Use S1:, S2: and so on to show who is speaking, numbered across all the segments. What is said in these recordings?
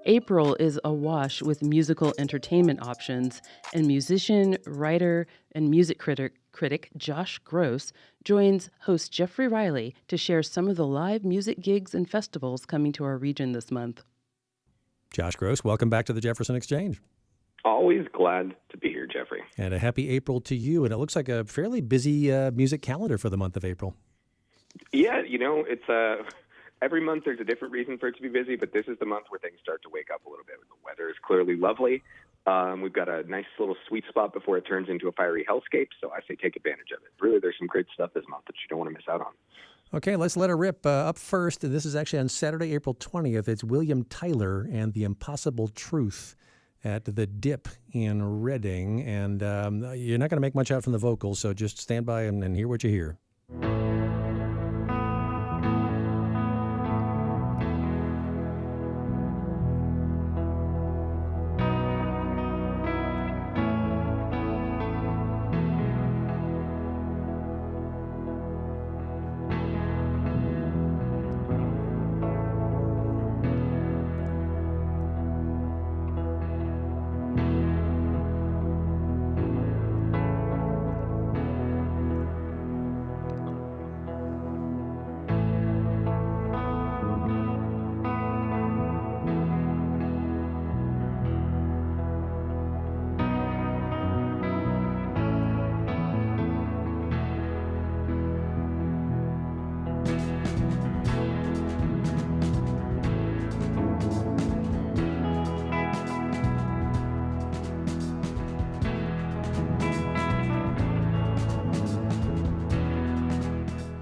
S1: April is awash with musical entertainment options, and musician, writer, and music critic Josh Gross joins host Jeffrey Riley to share some of the live music gigs and festivals coming to our region this month.
S2: Josh Gross, welcome back to the Jefferson Exchange.
S3: Always glad to be here, Jeffrey.
S2: And a happy April to you. And it looks like a fairly busy music calendar for the month of April.
S3: Yeah, it's every month there's a different reason for it to be busy, but this is the month where things start to wake up a little bit. The weather is clearly lovely. We've got a nice little sweet spot before it turns into a fiery hellscape, so I say take advantage of it. Really, there's some great stuff this month that you don't want to miss out on.
S2: Okay, let's let her rip. Up first, this is actually on Saturday, April 20th. It's William Tyler and the Impossible Truth at the Dip in Reading. And you're not going to make much out from the vocals, so just stand by and hear what you hear.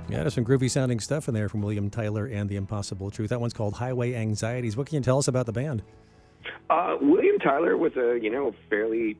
S2: Yeah, there's some groovy sounding stuff in there from William Tyler and the Impossible Truth. That one's called Highway Anxieties. What can you tell us about the band?
S3: William Tyler was a fairly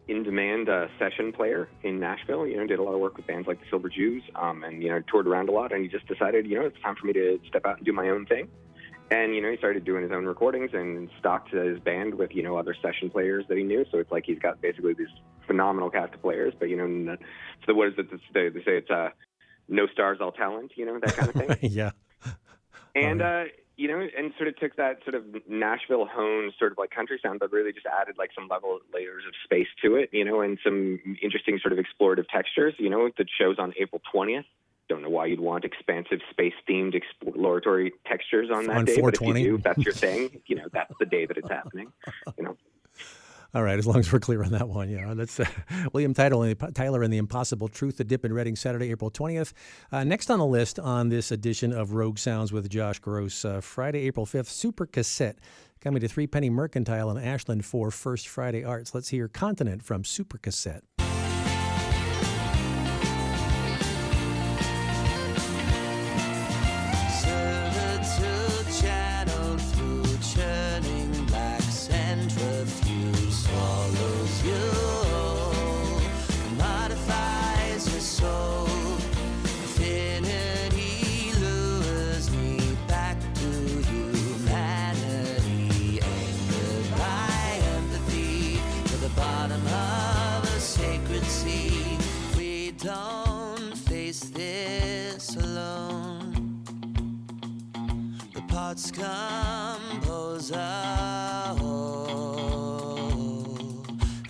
S3: in-demand session player in Nashville. Did a lot of work with bands like the Silver Jews, and toured around a lot. And he just decided, it's time for me to step out and do my own thing. And he started doing his own recordings and stocked his band with other session players that he knew. So it's like he's got basically this phenomenal cast of players. But so what is it? They say it's no stars, all talent. That kind of thing.
S2: Yeah.
S3: And and sort of took that sort of Nashville honed sort of like country sound, but really just added like some layers of space to it, and some interesting sort of explorative textures, that shows on April 20th. Don't know why you'd want expansive space-themed exploratory textures on that day, but if you do, that's your thing. That's the day that it's happening.
S2: All right, as long as we're clear on that one, that's William Tyler and the Impossible Truth, the Dip in Reading, Saturday, April 20th. Next on the list on this edition of Rogue Sounds with Josh Gross, Friday, April 5th, Super Cassette, coming to 3 Penny Mercantile in Ashland for First Friday Arts. Let's hear Continent from Super Cassette.
S4: Don't face this alone. The parts compose a whole.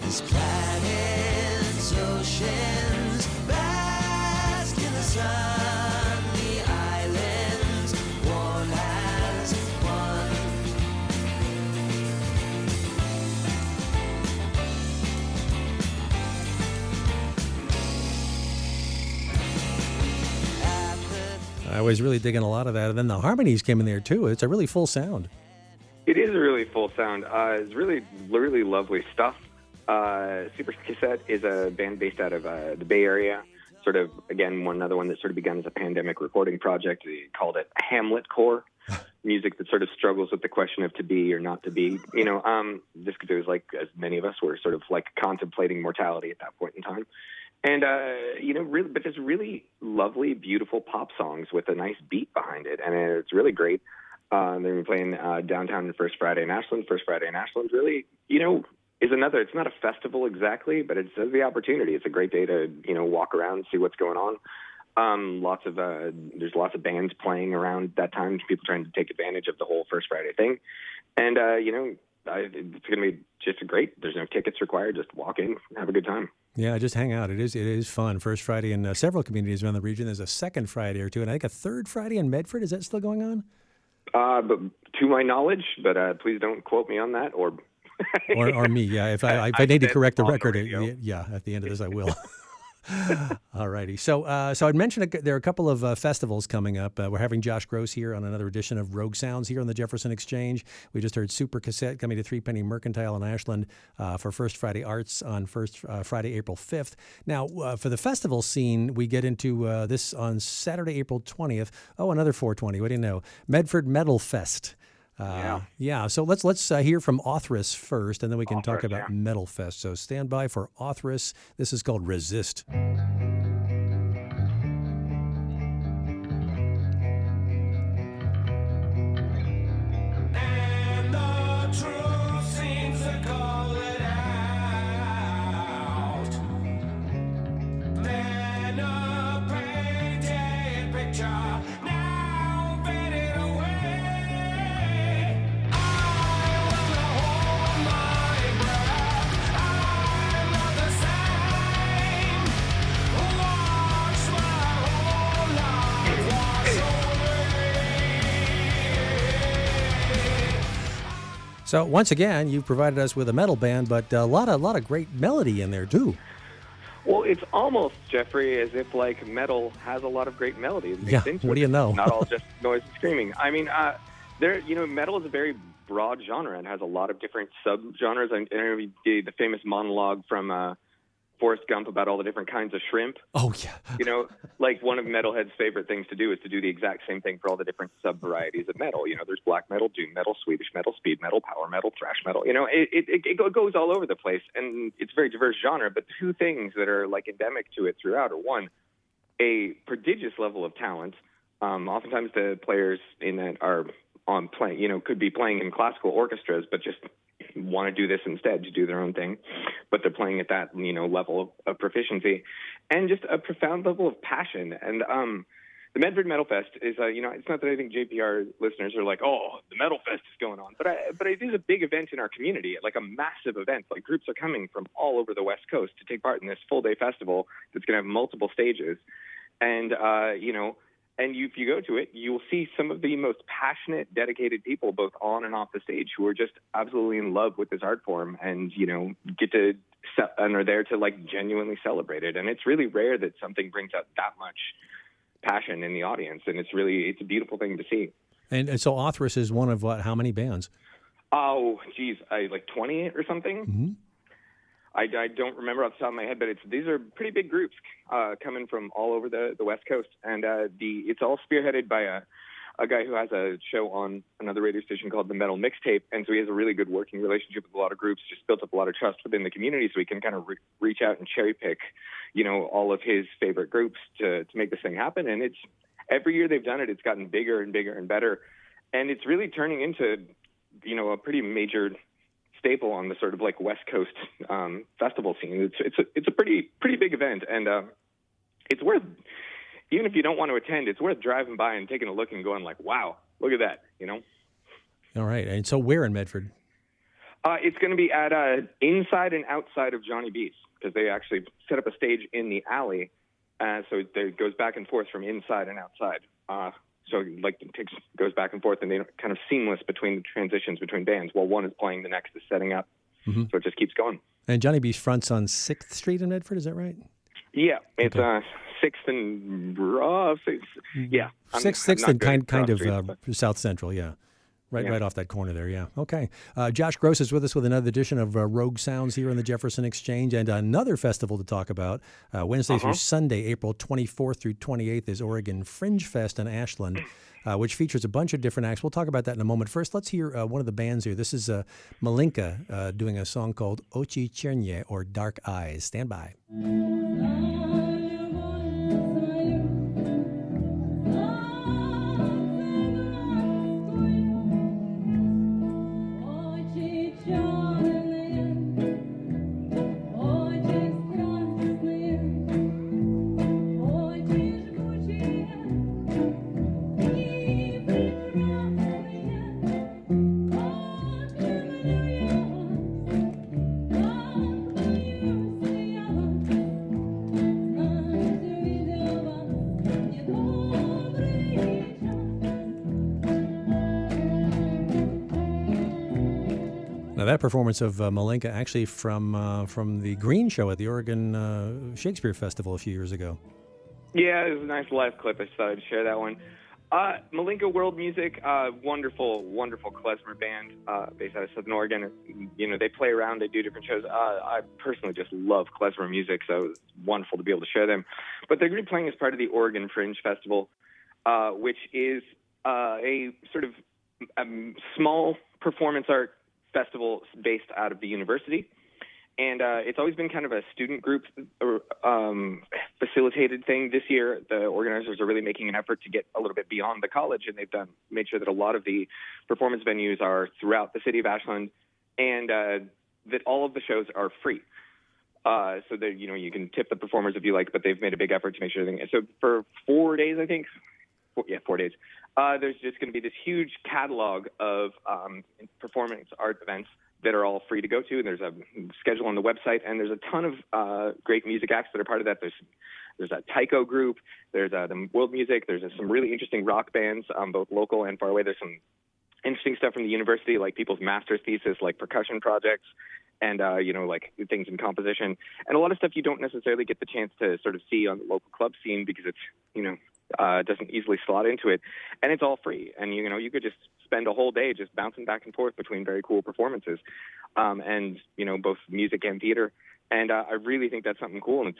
S4: There's planets, oceans, bask in the sun. The islands, worn as one.
S2: I was really digging a lot of that. And then the harmonies came in there, too. It's a really full sound.
S3: It is a really full sound. It's really, really lovely stuff. Super Cassette is a band based out of the Bay Area. Sort of, again, another one that sort of began as a pandemic recording project. They called it Hamlet Core. Music that sort of struggles with the question of to be or not to be. Just because it was like, as many of us were sort of like contemplating mortality at that point in time. And, really, but there's really lovely, beautiful pop songs with a nice beat behind it. And it's really great. They've been playing downtown on First Friday in Ashland. First Friday in Ashland really, is another, it's not a festival exactly, but it's the opportunity. It's a great day to, walk around, see what's going on. There's lots of bands playing around that time, people trying to take advantage of the whole First Friday thing. And, it's going to be just great. There's no tickets required. Just walk in, have a good time.
S2: Yeah, just hang out. It is fun. First Friday in several communities around the region. There's a second Friday or two, and I think a third Friday in Medford. Is that still going on?
S3: But to my knowledge, but please don't quote me on that or
S2: or me. Yeah, if I need to correct the record, at the end of this I will. All righty. So I'd mentioned there are a couple of festivals coming up. We're having Josh Gross here on another edition of Rogue Sounds here on the Jefferson Exchange. We just heard Super Cassette coming to Threepenny Mercantile in Ashland for First Friday Arts on Friday, April 5th. Now, for the festival scene, we get into this on Saturday, April 20th. Oh, another 420. What do you know? MEDFORD METALFEST. Yeah. So let's hear from Othrys first, and then we can talk about METALFEST. So stand by for Othrys. This is called Resist.
S4: And the truth seems to call it out. Then a painted picture now faded away.
S2: So once again, you provided us with a metal band, but a lot of great melody in there too.
S3: Well, it's almost, Jeffrey, as if like metal has a lot of great melody.
S2: Yeah, what do you know?
S3: Not all just noise and screaming. I mean, metal is a very broad genre and has a lot of different subgenres. And the famous monologue from Forrest Gump about all the different kinds of shrimp.
S2: Oh, yeah.
S3: Like one of metalhead's favorite things to do is to do the exact same thing for all the different sub-varieties of metal. There's black metal, doom metal, Swedish metal, speed metal, power metal, thrash metal. It goes all over the place, and it's a very diverse genre. But two things that are like endemic to it throughout are, one, a prodigious level of talent. Oftentimes the players in that are on playing, could be playing in classical orchestras, but just want to do this instead, to do their own thing, but they're playing at that level of proficiency, and just a profound level of passion. And the MEDFORD METALFEST is it's not that I think JPR listeners are like, oh, the METALFEST is going on, but it is a big event in our community, like a massive event. Like groups are coming from all over the West Coast to take part in this full day festival that's going to have multiple stages, and and if you go to it, you will see some of the most passionate, dedicated people, both on and off the stage, who are just absolutely in love with this art form and, get to and are there to like genuinely celebrate it. And it's really rare that something brings out that much passion in the audience. And it's a beautiful thing to see.
S2: And so Othrys is one of how many bands?
S3: Oh, geez, like 20 or something.
S2: Mm-hmm.
S3: I don't remember off the top of my head, but these are pretty big groups coming from all over the West Coast, and it's all spearheaded by a guy who has a show on another radio station called The Metal Mixtape, and so he has a really good working relationship with a lot of groups, just built up a lot of trust within the community, so he can kind of reach out and cherry pick, all of his favorite groups to make this thing happen. And it's every year they've done it, it's gotten bigger and bigger and better, and it's really turning into a pretty major staple on the sort of like West Coast festival scene. It's a pretty big event, and it's worth, even if you don't want to attend, it's worth driving by and taking a look and going like, wow, look at that,
S2: All right, and so where in Medford?
S3: It's going to be at inside and outside of Johnny B's, because they actually set up a stage in the alley, so it goes back and forth from inside and outside. So like it goes back and forth, and they're kind of seamless between the transitions between bands. While one is playing, the next is setting up. Mm-hmm. So it just keeps going.
S2: And Johnny B's fronts on 6th Street in Medford, is that right?
S3: Yeah, it's 6th and 6th. Yeah,
S2: 6th and kind of South Central. Yeah. Right off that corner there, yeah. Okay. Josh Gross is with us with another edition of Rogue Sounds here in the Jefferson Exchange, and another festival to talk about. Wednesday through Sunday, April 24th through 28th is Oregon Fringe Fest in Ashland, which features a bunch of different acts. We'll talk about that in a moment. First, let's hear one of the bands here. This is Malinka doing a song called Ochi Chernye, or Dark Eyes. Stand by. Now, that performance of Malinka actually from the Green Show at the Oregon Shakespeare Festival a few years ago.
S3: Yeah, it was a nice live clip. I thought I'd share that one. Malinka World Music, wonderful klezmer band based out of Southern Oregon. You know, they play around, they do different shows. I personally just love klezmer music, so it's wonderful to be able to share them. But they're going to be playing as part of the Oregon Fringe Festival, which is a sort of small performance art festival based out of the university. And it's always been kind of a student group facilitated thing. This year, the organizers are really making an effort to get a little bit beyond the college, and they've made sure that a lot of the performance venues are throughout the city of Ashland, and that all of the shows are free. So that, you know, you can tip the performers if you like, but they've made a big effort to make sure everything. So for 4 days, I think, 4 days, there's just going to be this huge catalog of performance art events that are all free to go to. And there's a schedule on the website, and there's a ton of great music acts that are part of that. There's a taiko group, there's the world music, there's some really interesting rock bands, both local and far away. There's some interesting stuff from the university, like people's master's thesis, like percussion projects, and you know, like things in composition, and a lot of stuff you don't necessarily get the chance to sort of see on the local club scene because it's, you know, doesn't easily slot into it, and it's all free. And you know, you could just spend a whole day just bouncing back and forth between very cool performances, and you know, both music and theater. And I really think that's something cool, and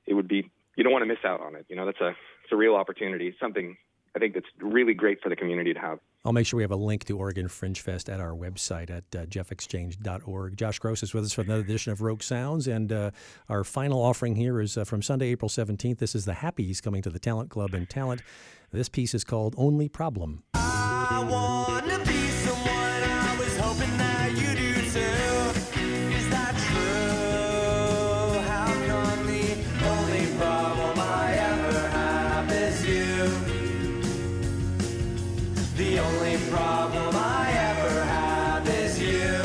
S3: it would be, you don't want to miss out on it. You know, it's a real opportunity, something I think that's really great for the community to have.
S2: I'll make sure we have a link to Oregon Fringe Fest at our website at jeffexchange.org. Josh Gross is with us for another edition of Rogue Sounds, and our final offering here is from Sunday, April 17th. This is the Happies coming to the Talent Club in Talent. This piece is called Only Problem.
S4: I wanna be someone, I was hoping that you do too. Is that true? How come the only problem I ever have is you? The only problem I ever have is you.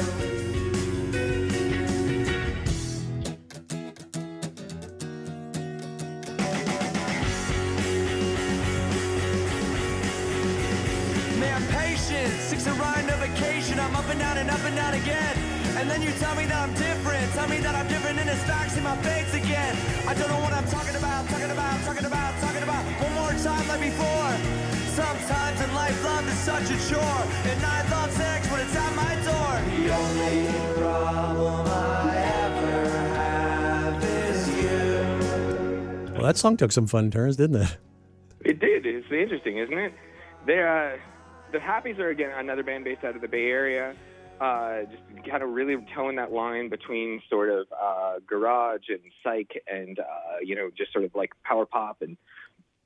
S4: Man, patience, 6 around no vacation. I'm up and down again. And then you tell me that I'm different. Tell me that I'm different and it's facts in my face again. I don't know what I'm talking about. One more time like before. Sometimes in life love is such a chore. And I love sex when it's at my door. The only problem I ever have is you.
S2: Well, that song took some fun turns, didn't it?
S3: It did. It's interesting, isn't it? They're the Happies are, again, another band based out of the Bay Area. Just kind of really towing that line between sort of garage and psych and, you know, just sort of like power pop and,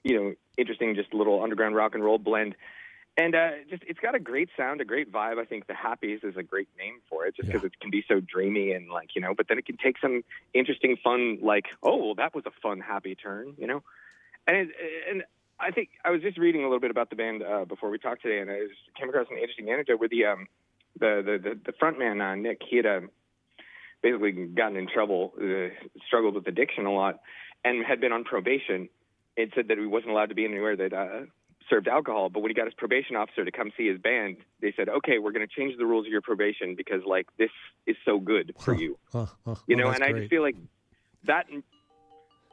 S3: you know, interesting, just a little underground rock and roll blend. And just it's got a great sound, a great vibe. I think the Happies is a great name for it just because it can be so dreamy and, like, you know, but then it can take some interesting fun, like, oh, well, that was a fun, happy turn, you know. And I think I was just reading a little bit about the band before we talked today, and I came across an interesting anecdote where the front man, Nick, he had basically gotten in trouble, struggled with addiction a lot, and had been on probation. It said that he wasn't allowed to be anywhere that served alcohol, but when he got his probation officer to come see his band, they said, okay, we're going to change the rules of your probation because, like, this is so good for you. You know, and
S2: great.
S3: I just feel like that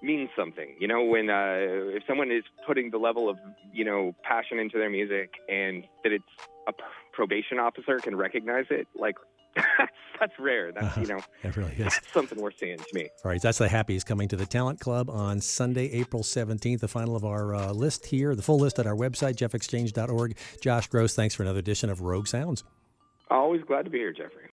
S3: means something, you know, when if someone is putting the level of, you know, passion into their music and that it's a probation officer can recognize it, like, that's rare. That's, you know,
S2: it really is.
S3: That's something worth seeing to me.
S2: All right, that's the Happies coming to the Talent Club on Sunday, April 17th. The final of our list here, the full list at our website, jeffexchange.org. Josh Gross, thanks for another edition of Rogue Sounds.
S3: Always glad to be here, Jeffrey.